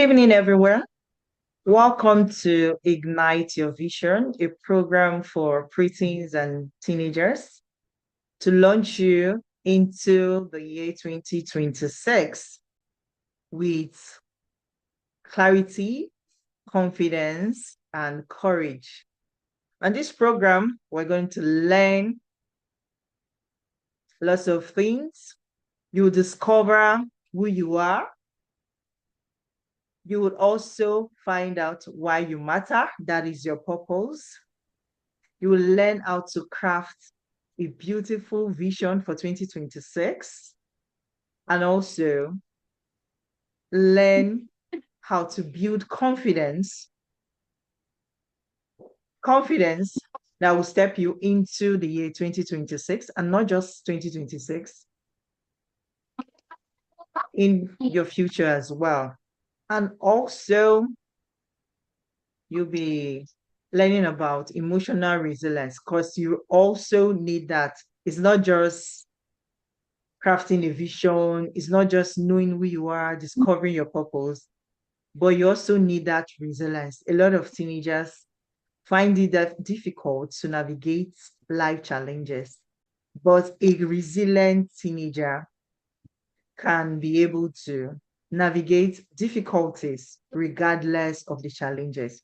Good evening, everyone. Welcome to Ignite Your Vision, a program for preteens and teenagers to launch you into the year 2026 with clarity, confidence, and courage. On this program, we're going to learn lots of things. You'll discover who you are. You would also find out why you matter. That is your purpose. You will learn how to craft a beautiful vision for 2026 and also learn how to build confidence that will step you into the year 2026 and not just 2026 in your future as well. And also you'll be learning about emotional resilience because you also need that. It's not just crafting a vision, it's not just knowing who you are, discovering your purpose, but you also need that resilience. A lot of teenagers find it that difficult to navigate life challenges, but a resilient teenager can be able to navigate difficulties regardless of the challenges.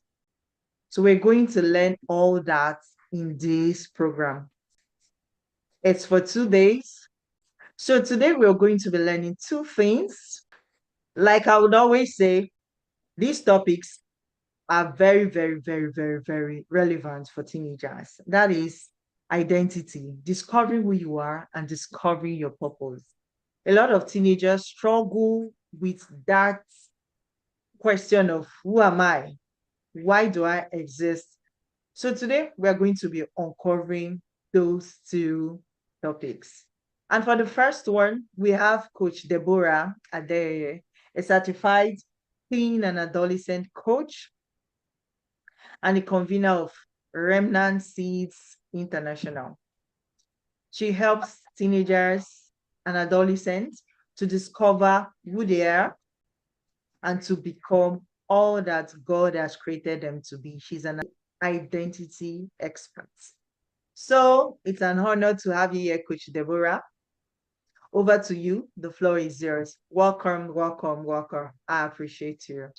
So we're going to learn all that in this program. It's for 2 days. So today we're going to be learning two things. Like I would always say, these topics are very, very, very, very, very relevant for teenagers. That is identity, discovering who you are and discovering your purpose. A lot of teenagers struggle with that question of who am I? Why do I exist? So today we are going to be uncovering those two topics. And for the first one, we have Coach Deborah Adeyeye, a certified teen and adolescent coach and a convener of Remnant Seeds International. She helps teenagers and adolescents to discover who they are and to become all that God has created them to be. She's an identity expert. So it's an honor to have you here, Coach Deborah. Over to you. The floor is yours. Welcome, welcome, welcome. I appreciate you.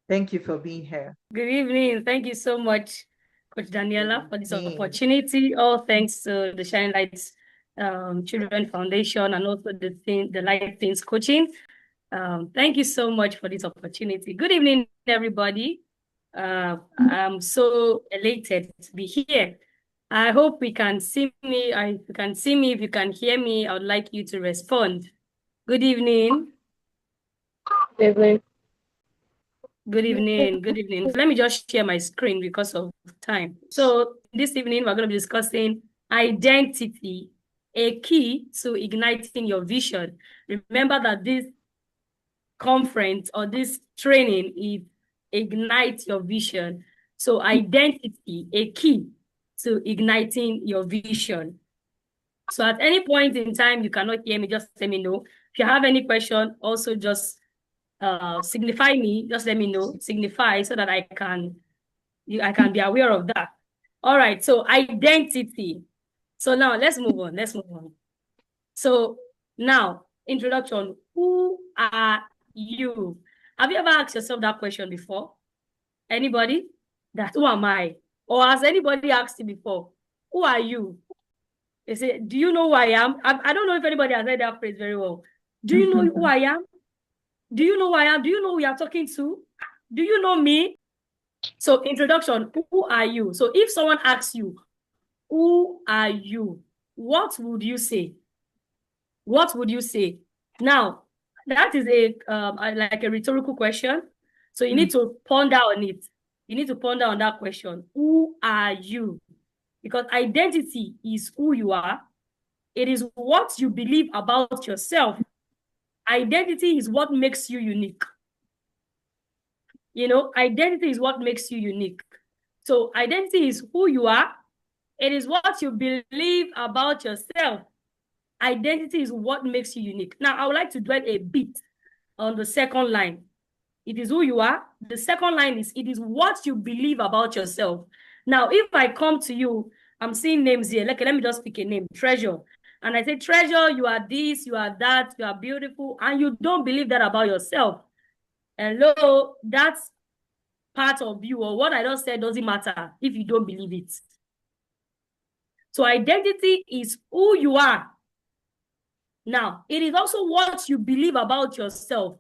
Thank you for being here. Good evening. Thank you so much, Coach Daniela, for this opportunity. All thanks to the Shine Lights Children Foundation and also the Light Things Coaching. Thank you so much for this opportunity. Good evening, everybody. I'm so elated to be here. I hope we can see me. If you can see me, if you can hear me, I would like you to respond. Good evening. Good evening. Good evening. Good evening. Let me just share my screen because of time. So this evening, we're going to be discussing identity, a key to igniting your vision. Remember that this conference or this training is ignite your vision. So identity, a key to igniting your vision. So at any point in time, you cannot hear me, just let me know. If you have any question, also just signify me, just let me know, signify so that I can be aware of that. All right, so identity. So now let's move on. So now, introduction, who are you? Have you ever asked yourself that question before? Anybody? Who am I? Or has anybody asked you before? Who are you? They say, do you know who I am? I don't know if anybody has heard that phrase very well. Do you know who I am? Do you know who I am? Do you know who you are talking to? Do you know me? So introduction, who are you? So if someone asks you, who are you? What would you say? What would you say? Now, that is like a rhetorical question. So you need to ponder on it. You need to ponder on that question. Who are you? Because identity is who you are. It is what you believe about yourself. Identity is what makes you unique. You know, identity is what makes you unique. So identity is who you are. It is what you believe about yourself. Identity is what makes you unique. Now, I would like to dwell a bit on the second line. It is who you are. The second line is, it is what you believe about yourself. Now, if I come to you, I'm seeing names here. Let me just pick a name, Treasure. And I say, Treasure, you are this, you are that, you are beautiful, and you don't believe that about yourself. Hello, that's part of you, or what I just said doesn't matter if you don't believe it. So identity is who you are. Now, it is also what you believe about yourself.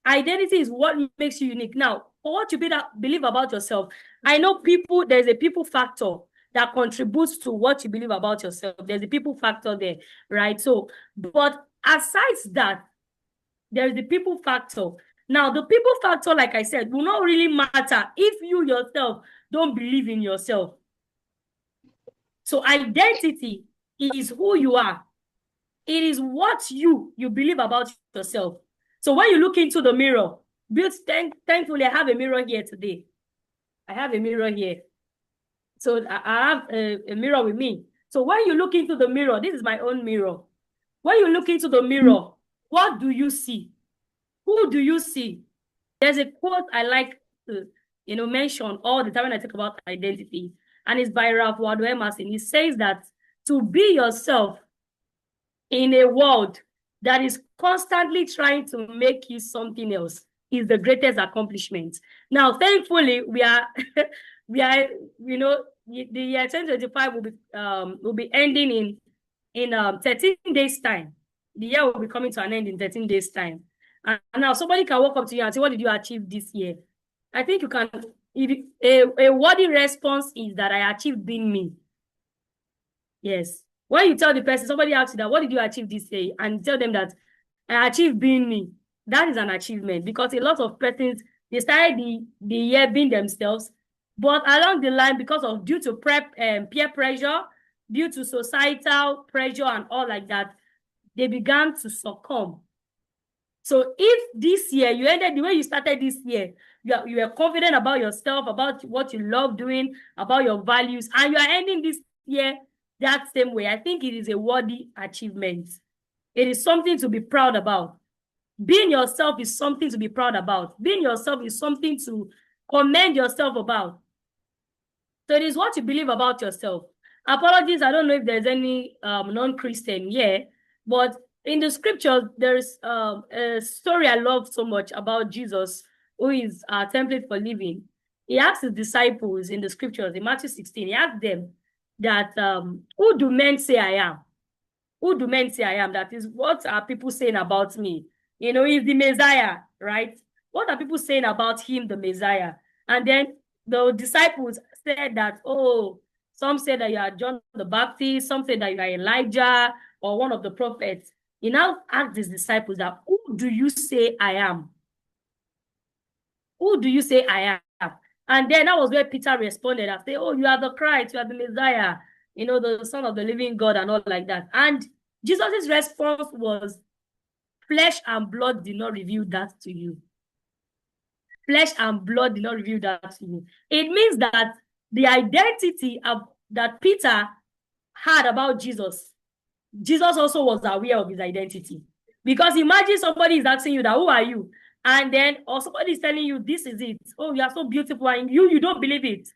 Identity is what makes you unique. Now, for what you believe about yourself, I know there's a people factor that contributes to what you believe about yourself. There's a people factor there, right? So, but aside that, there's the people factor. Now, the people factor, like I said, will not really matter if you yourself don't believe in yourself. So identity is who you are. It is what you believe about yourself. So when you look into the mirror, thankfully, I have a mirror here today. I have a mirror here. So I have a mirror with me. So when you look into the mirror, this is my own mirror. When you look into the mirror, what do you see? Who do you see? There's a quote I like to mention all the time when I talk about identity. And it's by Ralph Waldo Emerson. He says that to be yourself in a world that is constantly trying to make you something else is the greatest accomplishment. Now, thankfully, we are, the year 2025 will be ending in 13 days time. The year will be coming to an end in 13 days time. And now somebody can walk up to you and say, what did you achieve this year? I think you can, a worthy response is that I achieved being me. Yes. When you tell the person, somebody asks you that, what did you achieve this year? And tell them that I achieved being me. That is an achievement, because a lot of persons, they started the year being themselves, but along the line, due to peer pressure, due to societal pressure and all like that, they began to succumb. So if this year you ended the way you started this year, you are confident about yourself, about what you love doing, about your values, and you are ending this year that same way, I think it is a worthy achievement. It is something to be proud about. Being yourself is something to be proud about. Being yourself is something to commend yourself about. So it is what you believe about yourself. Apologies, I don't know if there's any non-Christian here, but in the scriptures, there's a story I love so much about Jesus, who is our template for living. He asked his disciples in the scriptures, in Matthew 16, he asked them that, who do men say I am? Who do men say I am? That is, what are people saying about me? He's the Messiah, right? What are people saying about him, the Messiah? And then the disciples said that, oh, some say that you are John the Baptist, some say that you are Elijah or one of the prophets. He now asked his disciples that, who do you say I am? Who do you say I am? And then that was where Peter responded and said, oh, you are the Christ, you are the Messiah, the Son of the living God and all like that. And Jesus' response was, flesh and blood did not reveal that to you. Flesh and blood did not reveal that to you. It means that the identity that Peter had about Jesus, Jesus also was aware of his identity. Because imagine somebody is asking you that, who are you? And then, or somebody is telling you, this is it. Oh, you are so beautiful, and you don't believe it.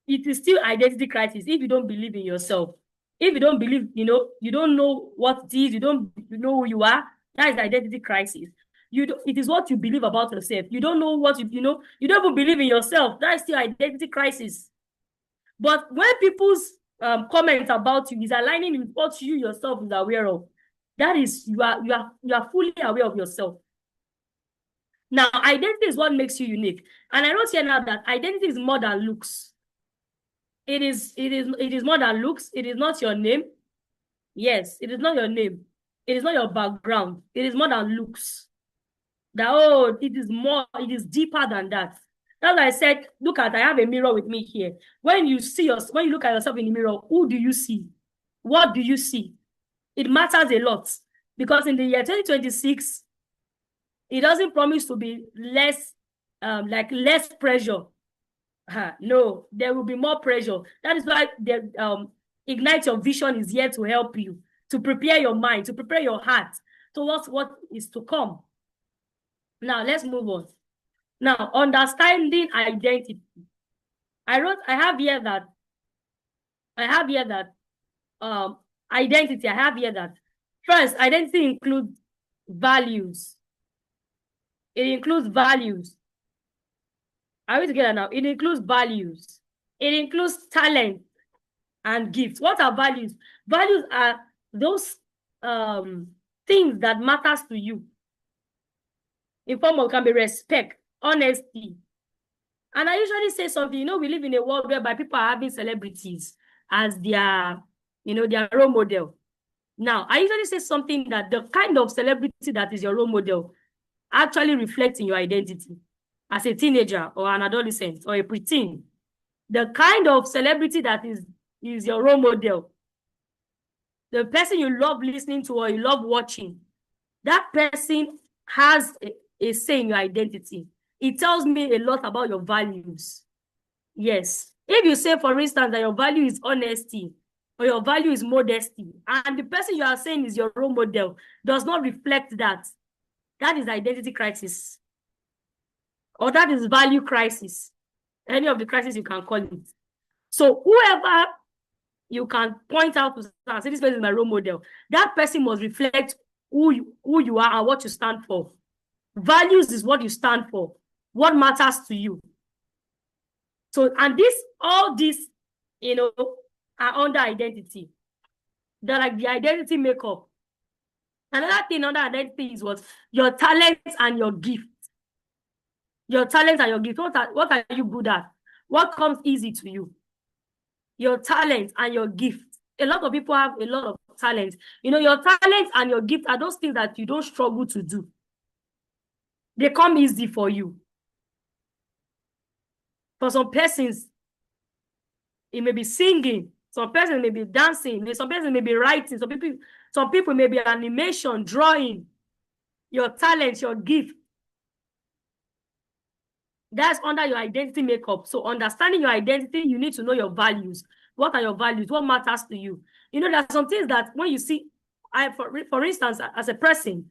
It is still identity crisis if you don't believe in yourself. If you don't believe, you don't know what it is, you don't know who you are, that is identity crisis. It is what you believe about yourself. You don't know what you don't even believe in yourself. That is still identity crisis. But when people's comment about you is aligning with what you yourself is aware of, that is, you are fully aware of yourself. Now, identity is what makes you unique. And I wrote here now that identity is more than looks. It is more than looks. It is not your name. Yes, it is not your name. It is not your background. It is more than looks. It is deeper than that. That's why I said, I have a mirror with me here. When you look at yourself in the mirror, who do you see? What do you see? It matters a lot, because in the year 2026, it doesn't promise to be less pressure. No, there will be more pressure. That is why the Ignite Your Vision is here to help you, to prepare your mind, to prepare your heart towards what is to come. Now, let's move on. Now, understanding identity. I have here that identity. I have here that first, identity includes values. It includes values. Are we together now? It includes values. It includes talent and gifts. What are values? Values are those things that matters to you. In form of can be respect, honesty. And I usually say something, we live in a world whereby people are having celebrities as their, their role model. Now, I usually say something that the kind of celebrity that is your role model actually reflects in your identity as a teenager or an adolescent or a preteen. The kind of celebrity that is your role model, the person you love listening to or you love watching, that person has a say in your identity. It tells me a lot about your values. Yes. If you say, for instance, that your value is honesty or your value is modesty, and the person you are saying is your role model does not reflect that, that is identity crisis. Or that is value crisis. Any of the crises you can call it. So whoever you can point out to say this person is my role model, that person must reflect who you are and what you stand for. Values is what you stand for, what matters to you. So, and all this, are under identity. They're like the identity makeup. Another thing under identity is what? Your talents and your gift. Your talents and your gift. What are you good at? What comes easy to you? Your talent and your gift. A lot of people have a lot of talent. Your talent and your gift are those things that you don't struggle to do. They come easy for you. For some persons, it may be singing. Some persons may be dancing. Some persons may be writing. Some people may be animation, drawing. Your talent, your gift. That's under your identity makeup. So understanding your identity, you need to know your values. What are your values? What matters to you? There are some things that when you see, for instance, as a person,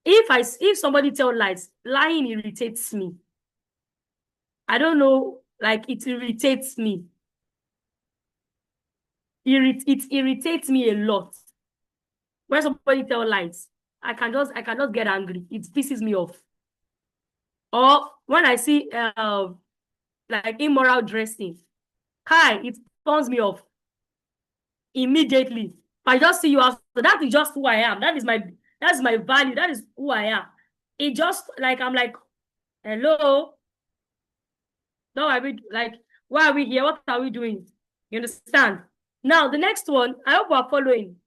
if somebody tells lies, lying irritates me. I don't know, like it irritates me. It irritates me a lot. When somebody tells lies, I can just get angry. It pisses me off. Or when I see like immoral dressing, it turns me off immediately. If I just see you out, so that is just who I am. That's my value. That is who I am. It just like I'm like, hello. No, why are we here? What are we doing? You understand? Now the next one, I hope we're following.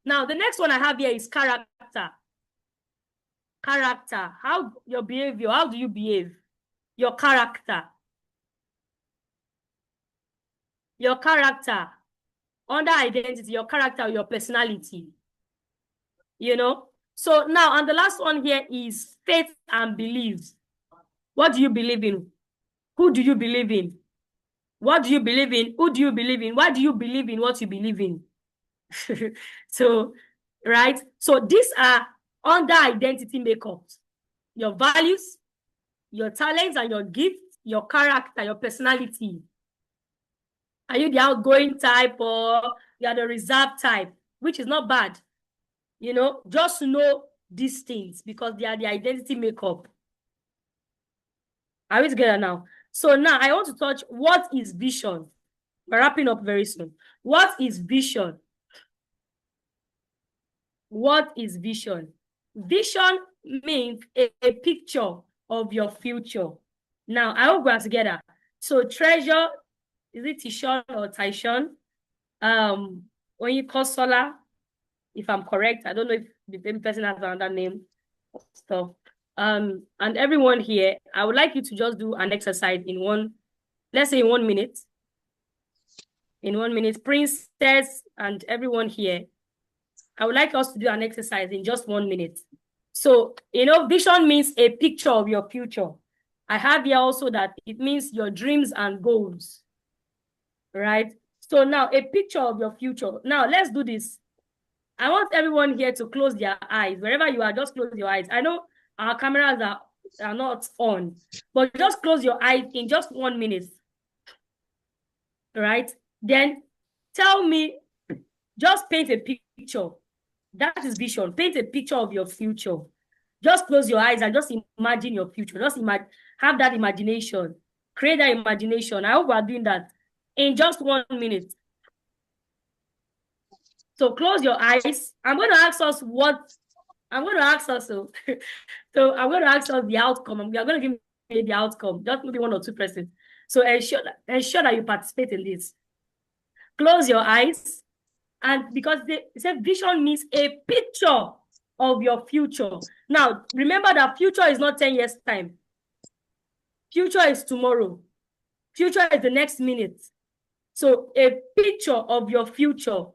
Now the next one I have here is character. Character. How your behavior? How do you behave? Your character. Your character. Under identity, your character, your personality. So now, and the last one here is faith and beliefs. What do you believe in? Who do you believe in? What do you believe in? Who do you believe in? Why do you believe in what you believe in? So, right? So these are under identity makeups. Your values, your talents and your gifts, your character, your personality. Are you the outgoing type or you are the reserved type? Which is not bad. Just know these things because they are the identity makeup. Are we together now? So now I want to touch what is vision. We're wrapping up very soon. What is vision? What is vision? Vision means a picture of your future. Now, I hope we're together. So treasure, is it Tishon or Tishon? When you call Solar, if I'm correct, I don't know if the same person has another name. Stuff. And everyone here, I would like you to just do an exercise in let's say in 1 minute. In 1 minute, Princess and everyone here, I would like us to do an exercise in just 1 minute. So, vision means a picture of your future. I have here also that it means your dreams and goals, right? So now a picture of your future. Now let's do this. I want everyone here to close their eyes. Wherever you are, just close your eyes. I know our cameras are not on, but just close your eyes in just 1 minute. Right? Then tell me, just paint a picture. That is vision. Paint a picture of your future. Just close your eyes and just imagine your future. Just have that imagination. Create that imagination. I hope we are doing that in just 1 minute. So close your eyes. I'm going to ask us I'm going to ask us the outcome. We are going to give you the outcome. Just maybe 1 or 2 persons. So ensure that you participate in this. Close your eyes. And because they say vision means a picture of your future. Now, remember that future is not 10 years' time. Future is tomorrow. Future is the next minute. So a picture of your future.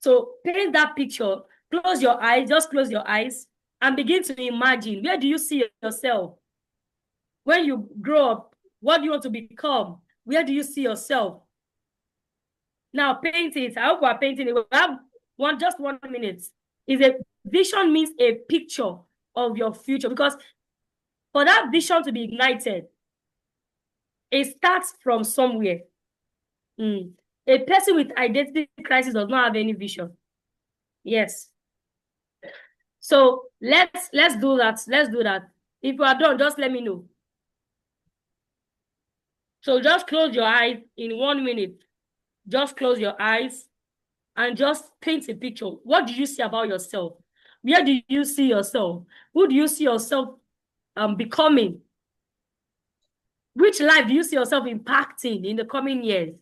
So paint that picture. Close your eyes. Just close your eyes and begin to imagine. Where do you see yourself? When you grow up, what do you want to become? Where do you see yourself? Now paint it. I hope we're painting it. We have just 1 minute. Vision means a picture of your future, because for that vision to be ignited, it starts from somewhere. A person with identity crisis does not have any vision. Yes. So let's do that. Let's do that. If you are done, just let me know. So just close your eyes in 1 minute. Just close your eyes and just paint a picture. What do you see about yourself? Where do you see yourself? Who do you see yourself becoming? Which life do you see yourself impacting in the coming years?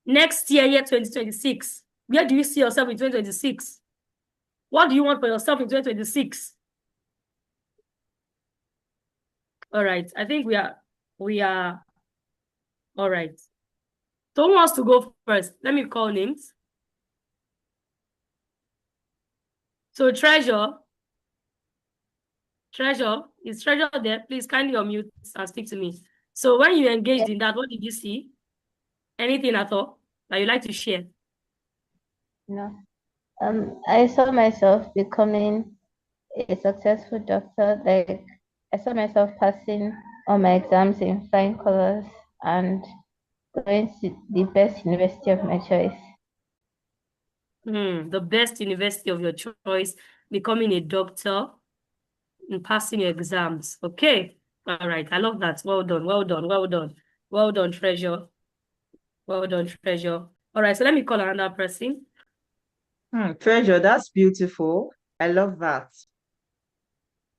Next year 2026. Where do you see yourself in 2026? What do you want for yourself in 2026? All right. I think we are all right. So who wants to go first? Let me call names. So Treasure, is Treasure there? Please kindly unmute and speak to me. So when you engaged in that, what did you see? Anything at all that you'd like to share? No. I saw myself becoming a successful doctor. Like, I saw myself passing all my exams in flying colors and going to the best university of my choice. The best university of your choice, becoming a doctor and passing your exams. Okay. All right. I love that. Well done. Well done. Well done. Well done, Treasure. Well done, Treasure. All right. So let me call another person. Treasure, that's beautiful. I love that.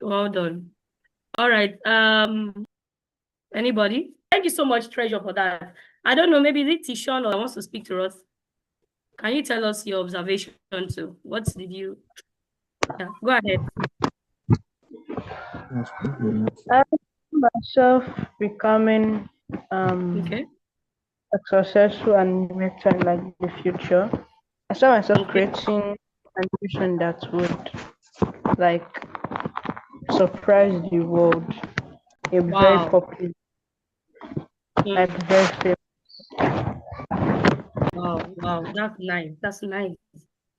Well done. All right. Anybody? Thank you so much, Treasure, for that. I don't know, maybe is it Tishon or wants to speak to us? Can you tell us your observation too? What did you... Yeah, go ahead. I see myself becoming Okay. a successful animator in like the future. I saw myself creating animation that would like surprise the world. A very popular, like very famous. Wow, that's nice. That's nice.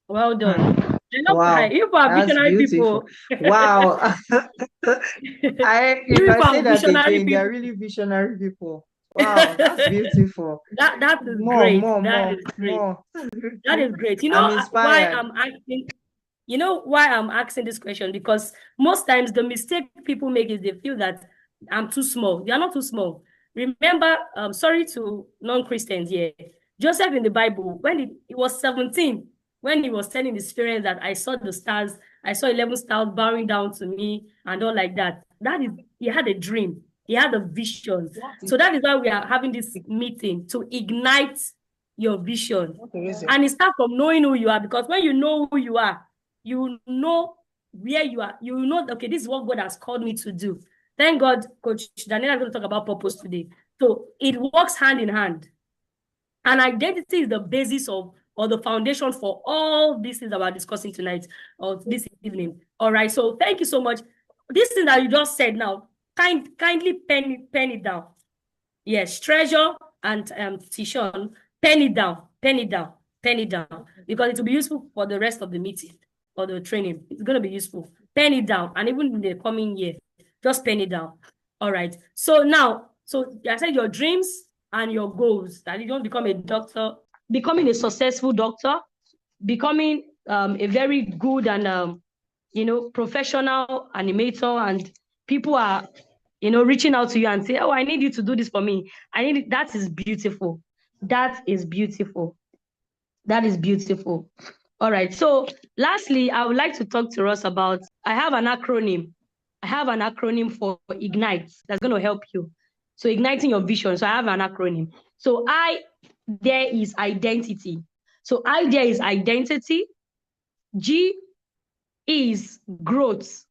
Well done. Wow, you are that's visionary beautiful. people. Wow. If I say that again, they're really visionary people. Wow, that's beautiful. That is great. That is great. You know I'm inspired. Why I'm asking this question? Because most times the mistake people make is they feel that I'm too small. They are not too small. Remember, sorry to non-Christians here. Joseph in the Bible, when he was 17, when he was telling his parents that I saw the stars, I saw 11 stars bowing down to me and all like that. He had a dream. He had a vision. So that is why we are having this meeting, to ignite your vision. And it starts from knowing who you are, because when you know who you are, you know where you are. You know, okay, this is what God has called me to do. Thank God, Coach Daniela is going to talk about purpose today. So it works hand in hand. And identity is the basis of, or the foundation for all these things that we're discussing tonight or this evening. All right. So thank you so much. This thing that you just said now, kindly pen it down. Yes, Treasure and Tishon, pen it down, because it will be useful for the rest of the meeting or the training. It's going to be useful. pen it down, and even in the coming year, just pen it down. All right. So now, so I said your dreams and your goals, that you don't become a doctor, becoming a successful doctor, becoming a very good and professional animator, and people are reaching out to you and say, oh, I need you to do this for me. That is beautiful. That is beautiful. That is beautiful. All right. So lastly, I would like to talk to us about, I have an acronym. I have an acronym for Ignite that's going to help you. So igniting your vision. So I have an acronym. So there is identity. So there is identity. G is growth.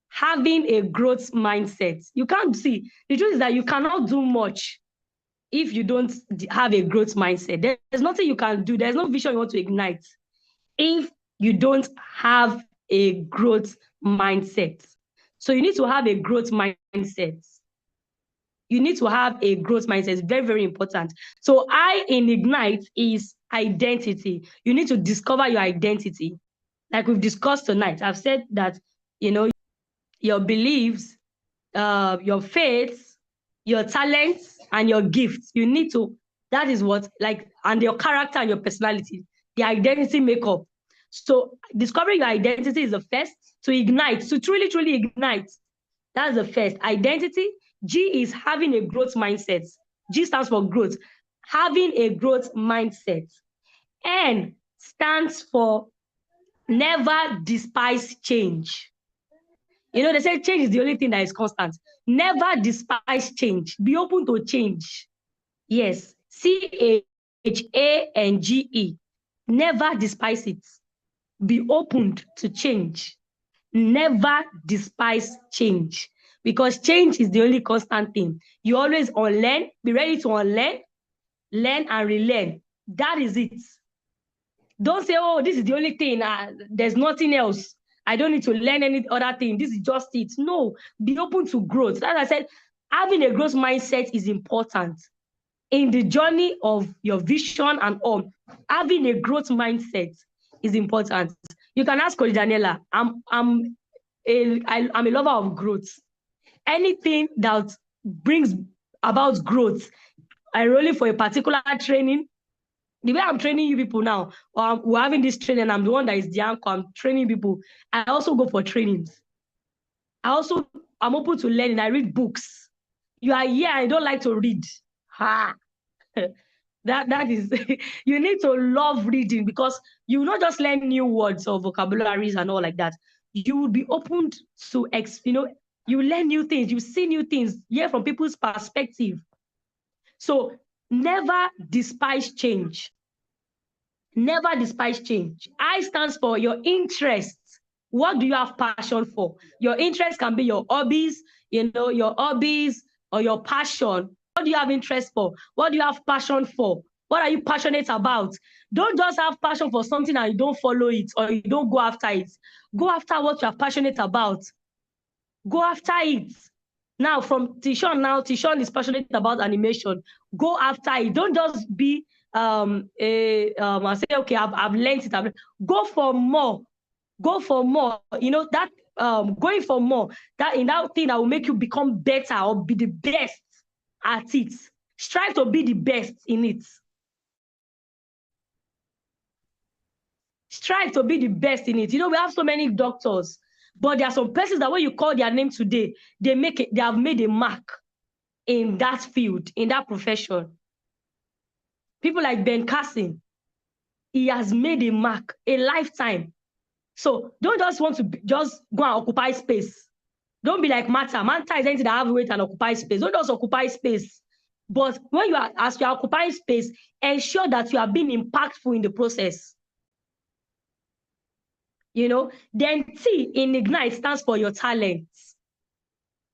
Having a growth mindset. You can't see. The truth is that you cannot do much if you don't have a growth mindset. There's nothing you can do. There's no vision you want to ignite if you don't have a growth mindset. So you need to have a growth mindset. You need to have a growth mindset. It's very, very important. So I in Ignite is identity. You need to discover your identity. Like we've discussed tonight, I've said that, your beliefs, your faith, your talents, and your gifts. You need to, that is what, and your character and your personality, the identity makeup. So discovering your identity is the first. To ignite, to truly, truly ignite. That's the first. Identity. G is having a growth mindset. G stands for growth. Having a growth mindset. N stands for never despise change. They say change is the only thing that is constant. Never despise change. Be open to change. Yes. CHANGE. Never despise it. Be open to change. Never despise change. Because change is the only constant thing. You always unlearn. Be ready to unlearn, learn and relearn. That is it. Don't say, oh, this is the only thing. There's nothing else. I don't need to learn any other thing. This is just it. No, be open to growth. As I said, having a growth mindset is important. In the journey of your vision and all, having a growth mindset is important. You can ask Coach Daniela. I'm a lover of growth. Anything that brings about growth, I roll it for a particular training. The way I'm training you people now, we're having this training, I'm the one that is the anchor, I'm training people. I also go for trainings. I'm open to learning. I read books. You are here, I don't like to read. Ha! That is, you need to love reading, because you will not just learn new words or vocabularies and all like that. You will be open to, you learn new things, you see new things, hear from people's perspective. So never despise change. Never despise change. I stands for your interests. What do you have passion for? Your interest can be your hobbies, your hobbies or your passion. What do you have interest for? What do you have passion for? What are you passionate about? Don't just have passion for something and you don't follow it or you don't go after it. Go after what you are passionate about. Go after it. Now, from Tishon is passionate about animation. Go after it. Don't just be I say, okay, I've learned it. Go for more. Go for more. That going for more, that thing that will make you become better or be the best at it. Strive to be the best in it. Strive to be the best in it. We have so many doctors, but there are some persons that when you call their name today, they have made a mark in that field, in that profession. People like Ben Carson, he has made a mark, a lifetime. So don't just want to just go and occupy space. Don't be like Mata. Mata is anything that have weight and occupy space. Don't just occupy space. But when as you are occupying space, ensure that you are being impactful in the process. Then T in Ignite stands for your talents.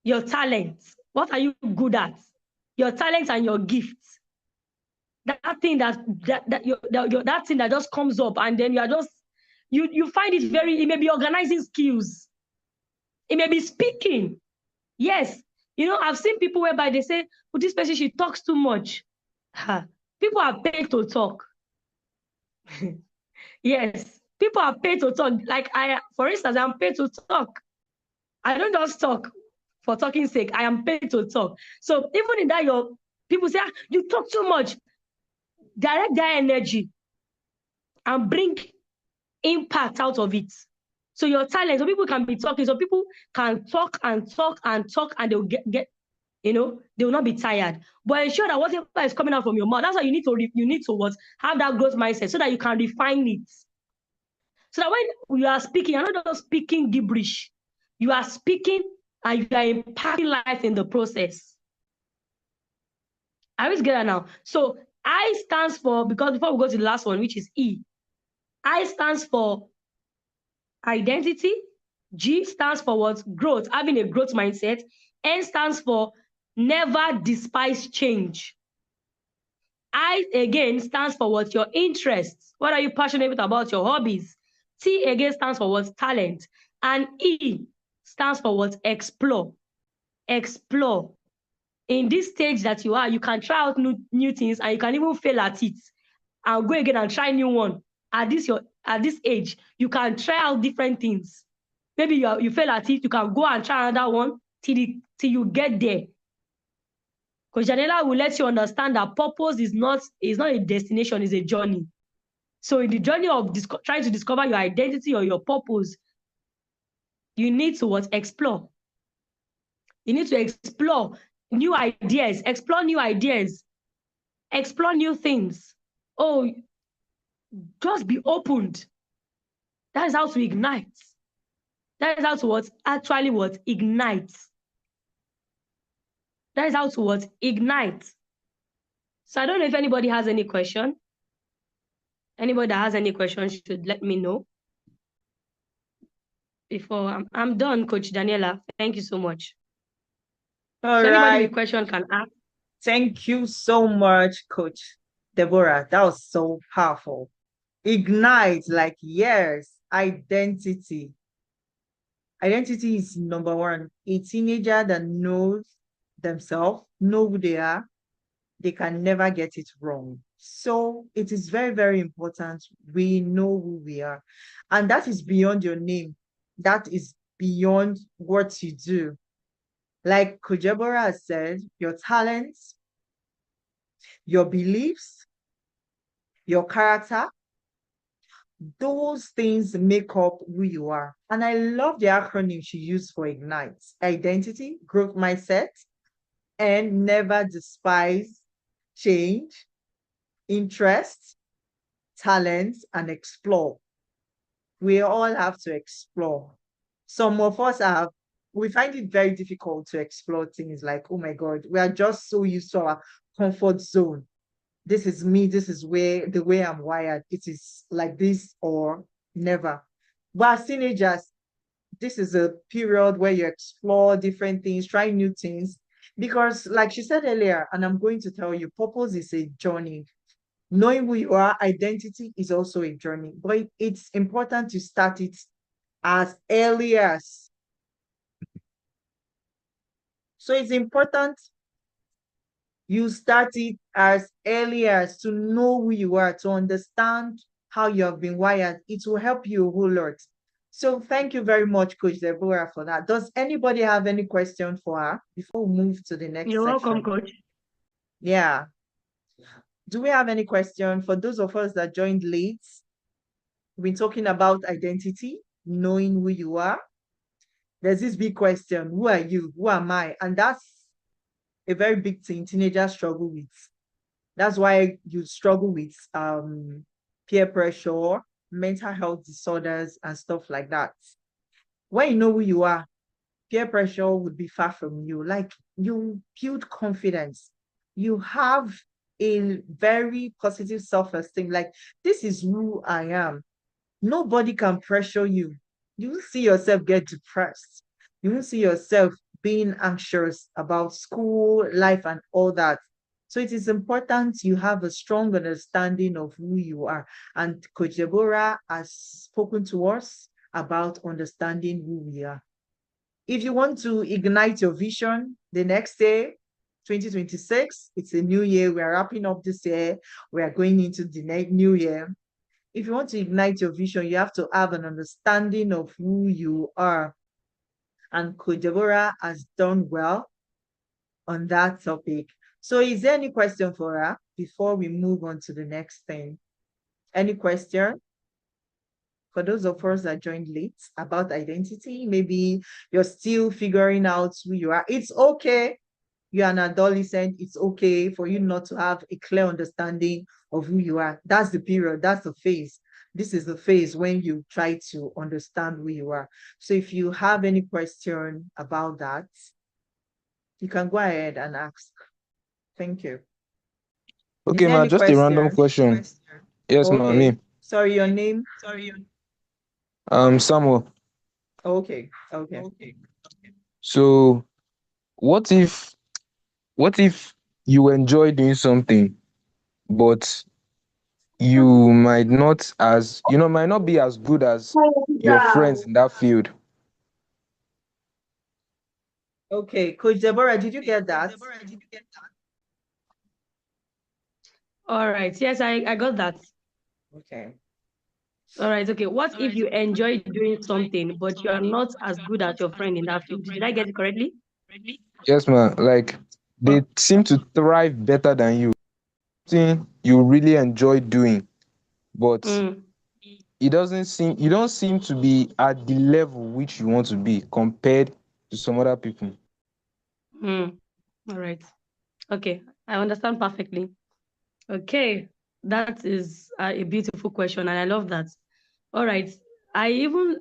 Your talents. What are you good at? Your talents and your gifts. That thing that thing that just comes up, and then you are just you find it it may be organizing skills, it may be speaking. Yes, I've seen people whereby they say, oh, this person, she talks too much. People are paid to talk. Yes, people are paid to talk. Like for instance, I'm paid to talk. I don't just talk for talking's sake. I am paid to talk. So even in that, your people say, you talk too much. Direct that energy and bring impact out of it. So your talent, so people can be talking, so people can talk and talk and talk, and they'll get they will not be tired. But ensure that whatever is coming out from your mouth, that's why you need to what? Have that growth mindset so that you can refine it. So that when you are speaking, you're not just speaking gibberish. You are speaking and you are impacting life in the process. I always get that now. So I stands for, because before we go to the last one, which is E, I stands for identity. G stands for what? Growth, having a growth mindset. N stands for never despise change. I, again, stands for what? Your interests. What are you passionate about? Your hobbies. T, again, stands for what? Talent. And E stands for what? Explore. Explore. In this stage that you are, you can try out new things, and you can even fail at it and go again and try new one. At this age, you can try out different things. Maybe you fail at it, you can go and try another one till you get there. Because Janela will let you understand that purpose is not a destination, it's a journey. So in the journey of trying to discover your identity or your purpose, you need to what? Explore. You need to explore new ideas, explore new things. Oh, just be opened. That is how to ignite. That is how to actually ignite. That is how to ignite. So I don't know if anybody has any question. Anybody that has any questions should let me know. Before I'm done, Coach Daniela. Thank you so much. All so anybody right. with question can ask. Thank you so much, Coach Deborah. That was so powerful. Ignite, like, yes, identity. Identity is number one. A teenager that knows themselves, know who they are, they can never get it wrong. So it is very, very important we know who we are. And that is beyond your name. That is beyond what you do. Like Kujabora has said, your talents, your beliefs, your character, those things make up who you are. And I love the acronym she used for Ignite: identity, growth mindset, and never despise change, interest, talent, and explore. We all have to explore. Some of us we find it very difficult to explore things, like, oh my God, we are just so used to our comfort zone. This is me, this is the way I'm wired. It is like this or never. But as teenagers, this is a period where you explore different things, try new things. Because like she said earlier, and I'm going to tell you, purpose is a journey. Knowing who you are, identity is also a journey. But it's important to start it as early as. So it's important you start it as early as to know who you are, to understand how you have been wired. It will help you a whole lot. So thank you very much, Coach Deborah, for that. Does anybody have any question for her before we move to the next You're section? welcome, Coach. Yeah. Do we have any question for those of us that joined late? We've been talking about identity, knowing who you are. There's this big question: who are you? Who am I? And that's a very big thing teenagers struggle with. That's why you struggle with peer pressure, mental health disorders, and stuff like that. When you know who you are, peer pressure would be far from you. Like, you build confidence. You have a very positive self-esteem. Like, this is who I am. Nobody can pressure you. You will see yourself get depressed. You will see yourself being anxious about school, life, and all that. So it is important you have a strong understanding of who you are. And Coach Deborah has spoken to us about understanding who we are. If you want to ignite your vision the next day, 2026, it's a new year. We are wrapping up this year. We are going into the new year. If you want to ignite your vision, you have to have an understanding of who you are. And Coach Deborah has done well on that topic. So is there any question for her before we move on to the next thing? Any question? For those of us that joined late about identity, maybe you're still figuring out who you are. It's okay. You're an adolescent. It's okay for you not to have a clear understanding of who you are. That's the period. That's the phase. This is the phase when you try to understand who you are. So if you have any question about that, you can go ahead and ask. Thank you. Is Okay, there ma, any just a random question? question. Yes, ma, Okay. me. Sorry, your name? Samuel. Okay. So what if you enjoy doing something, but you might not be as good as your friends in that field? Okay. Coach Deborah, did you get that? All right. Yes, I got that. Okay. All right. Okay. What if you enjoy doing something, but you are not as good as your friend in that field? Did I get it correctly? Yes, ma. Like they seem to thrive better than you. Thing you really enjoy doing, but Mm, you don't seem to be at the level which you want to be compared to some other people. mm. All right. Okay. I understand perfectly. Okay. That is a beautiful question, and I love that. All right. I even,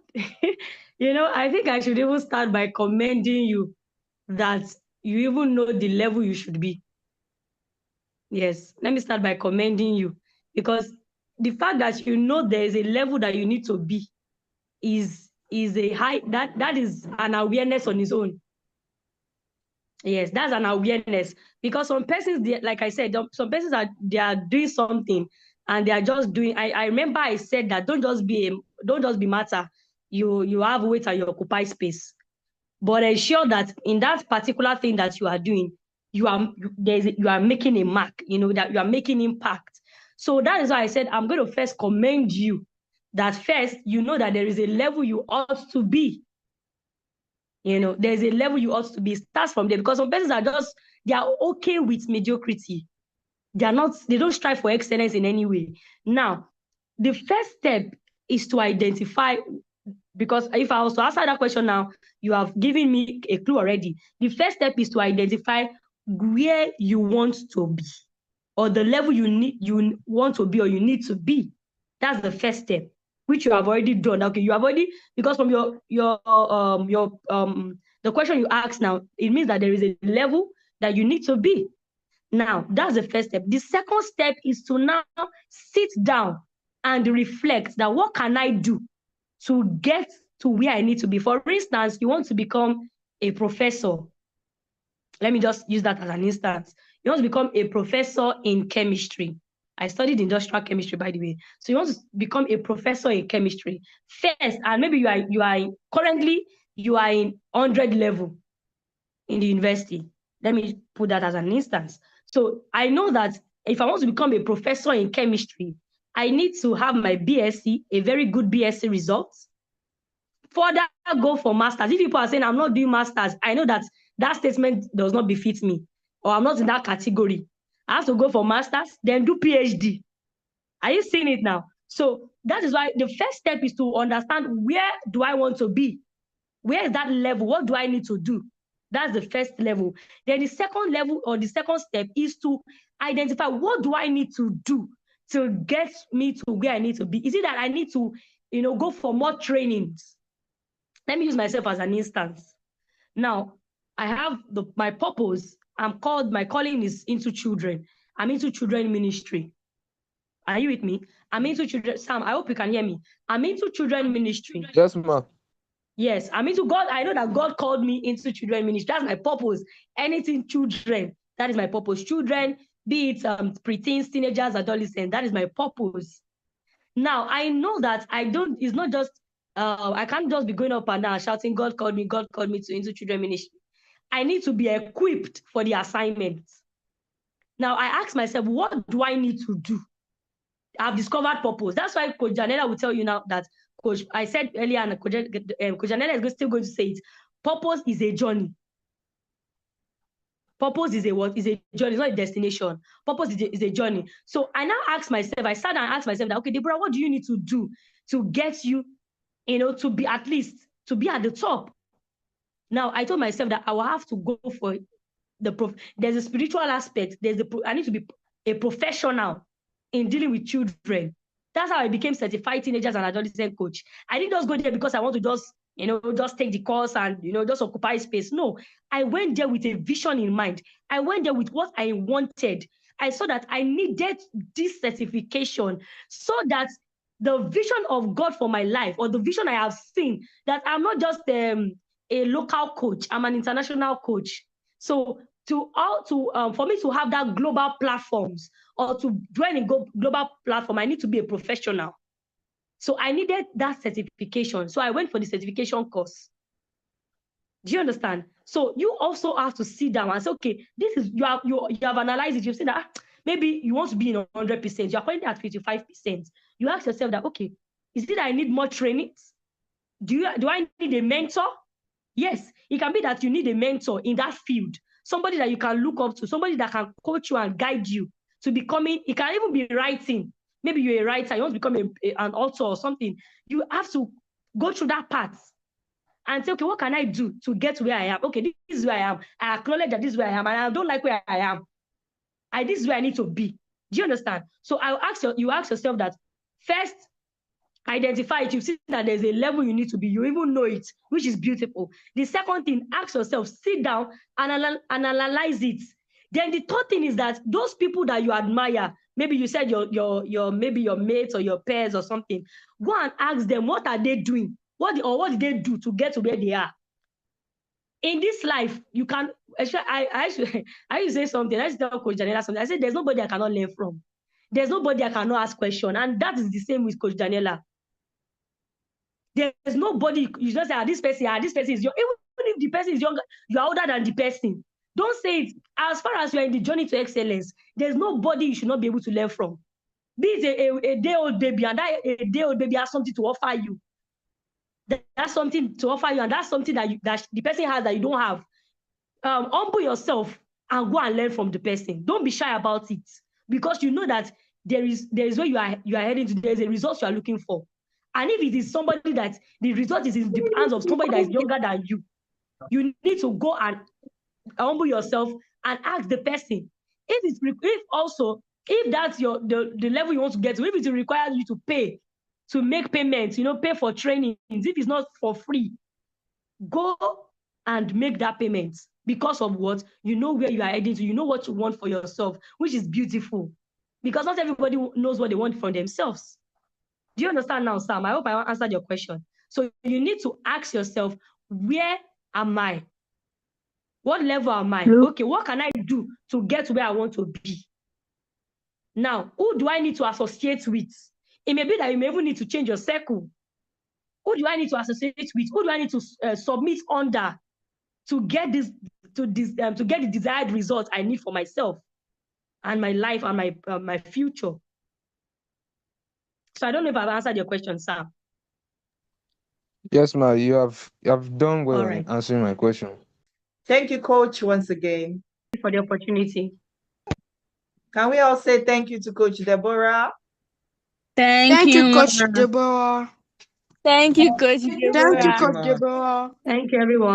I think I should even start by commending you that you even know the level you should be. Yes, let me start by commending you, because the fact that you know there is a level that you need to be is a high, that is an awareness on its own. Yes, that's an awareness, because some persons, like I said, some persons they are doing something and they are just doing. I remember I said that don't just be matter. You have weight and you occupy space, but ensure that in that particular thing that you are doing, you are making a mark. That you are making impact. So that is why I said I'm going to first commend you. That first, that there is a level you ought to be. There's a level you ought to be. It starts from there, because some persons they are okay with mediocrity. They don't strive for excellence in any way. Now, the first step is to identify, because if I was to answer that question now, you have given me a clue already. The first step is to identify where you want to be, or the level you want to be, or you need to be. That's the first step, which you have already done. Okay, you have already, because from the question you asked now, it means that there is a level that you need to be. Now, that's the first step. The second step is to now sit down and reflect that what can I do to get to where I need to be. For instance, you want to become a professor. Let me just use that as an instance. You want to become a professor in chemistry. I studied industrial chemistry, by the way. So you want to become a professor in chemistry first, and maybe currently you are in 100 level in the university. Let me put that as an instance. So I know that if I want to become a professor in chemistry, I need to have my BSc, a very good BSc result. Further go for masters. If people are saying I'm not doing masters, I know that statement does not befit me, or I'm not in that category. I have to go for masters, then do PhD. Are you seeing it now? So that is why the first step is to understand, where do I want to be? Where is that level? What do I need to do? That's the first level. Then the second level, or the second step, is to identify, what do I need to do to get me to where I need to be? Is it that I need to, go for more trainings? Let me use myself as an instance. Now, I have my purpose. My calling is into children. I'm into children ministry. Are you with me? I'm into children. Sam, I hope you can hear me. I'm into children ministry. Yes, ma. Yes, I'm into God. I know that God called me into children ministry. That's my purpose. Anything children, that is my purpose. Children, be it preteens, teenagers, adolescents, that is my purpose. Now, I know that it's not just, I can't just be going up and down shouting, God called me into children ministry. I need to be equipped for the assignment. Now, I ask myself, what do I need to do? I've discovered purpose. That's why Coach Janella will tell you now that, Coach, I said earlier, and Coach Janella is still going to say it. Purpose is a journey. Purpose is a what? Is a journey, it's not a destination. Purpose is a journey. So I now ask myself, I sat down and asked myself that, okay, Deborah, what do you need to do to get you, to be at least, to be at the top? Now, I told myself that I will have to go for there's a spiritual aspect. I need to be a professional in dealing with children. That's how I became certified teenagers and adolescent coach. I didn't just go there because I want to just take the course and, just occupy space. No, I went there with a vision in mind. I went there with what I wanted. I saw that I needed this certification so that the vision of God for my life, or the vision I have seen, that I'm not just a local coach, I'm an international coach. So for me to have that global platforms, or to join a global platform, I need to be a professional. So I needed that certification. So I went for the certification course. Do you understand? So you also have to sit down and say, okay, this is you have analyzed it. You've seen that maybe you want to be in 100%. You're currently at 55%. You ask yourself that, okay, is it that I need more trainings? Do I need a mentor? Yes, it can be that you need a mentor in that field. Somebody that you can look up to, somebody that can coach you and guide you to becoming. It can even be writing. Maybe you're a writer, you want to become an author or something. You have to go through that path and say, okay, what can I do to get to where I am? Okay, this is where I am. I acknowledge that this is where I am, and I don't like where I am. This is where I need to be. Do you understand? So you ask yourself that first. Identify it. You see that there's a level you need to be. You even know it, which is beautiful. The second thing, ask yourself, sit down and analyze it. Then the third thing is that those people that you admire, maybe you said maybe your mates or your peers or something, go and ask them, what are they doing? What did they do to get to where they are? In this life, you can. I used to say something. I used to tell Coach Daniela something. I said, there's nobody I cannot learn from. There's nobody I cannot ask questions, and that is the same with Coach Daniela. There's nobody you just say, this person is young. Even if the person is younger, you're older than the person. Don't say it. As far as you're in the journey to excellence, there's nobody you should not be able to learn from. Be it a day-old baby, and that a day-old baby has something to offer you. That's something to offer you, and that's something that the person has that you don't have. Humble yourself and go and learn from the person. Don't be shy about it, because you know that there is where you are heading to. There's a result you are looking for. And if it is somebody that the result is in the hands of somebody that is younger than you, you need to go and humble yourself and ask the person. If that's the level you want to get to, if it requires you to pay, to make payments, pay for trainings, if it's not for free, go and make that payment, because of what? You know where you are heading to, you know what you want for yourself, which is beautiful, because not everybody knows what they want for themselves. Do you understand now, Sam? I hope I answered your question. So you need to ask yourself, where am I? What level am I? Okay, what can I do to get to where I want to be? Now, who do I need to associate with? It may be that you may even need to change your circle. Who do I need to associate with? Who do I need to submit under to get to get the desired results I need for myself and my life and my future? So I don't know if I've answered your question, Sam. Yes, ma. You have done well in answering my question. Thank you, Coach, once again. Thank you for the opportunity. Can we all say thank you to Coach Deborah? Thank you, Coach Deborah. Thank you, Coach Deborah. Thank you, Coach Deborah. Thank you, everyone.